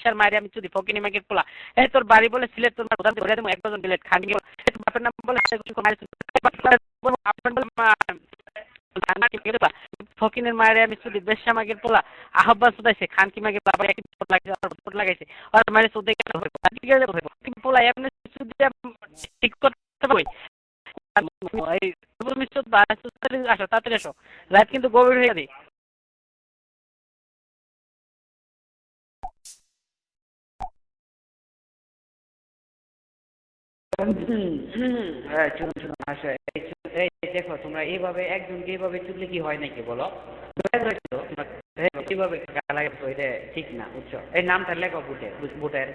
বেশার মায়ের আমি চুদি ফকিনি মাগের পোলা এই তোর বাড়ি বলে সিলেট তোর প্রধান ধরে দেবো এক ডজন বিলেট খান বাপের নাম বলে ফকিনের মায়ের আমি চুদি বেশা মাগের পোলা আহ্বান শুধাইছে খান কি মাগের বাবা এক লাগাইছে আর মায়ের চুদে পোলা এমনি চুদি ঠিক করতে পারবে আসো তাড়াতাড়ি আসো রাত কিন্তু গভীর হয়ে যাবে শুনো শুনো আসো এই দেখো তোমরা এইভাবে একজনকে এইভাবে চুদলে কি হয় নাকি বলো এইভাবে গালাগালি এটা ঠিক না বুঝছো এই নামটা লেখো বুটে বুটের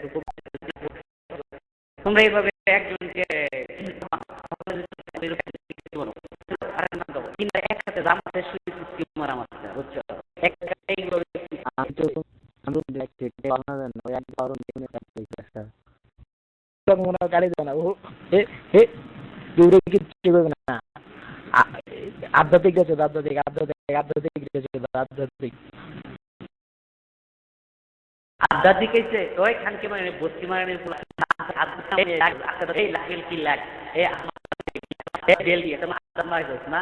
তোমরা এইভাবে একজনকে একসাথে জামাতের সুযোগ মারামারি বুঝছো এইভাবে আমি তো মনে হয় গাড়ি দেয় না ও হে দূরে কিচ্ছু করবে না আধ্যাত্মিক গেছে আধ্যাত্মিক আধ্যাত্মিক আধ্যাত্মিক গেছে আধ্যাত্মিক আধ্যাত্মিক হয়েছে ওই খানকে মানে বস্তি মানে লাগেল কি লাগ না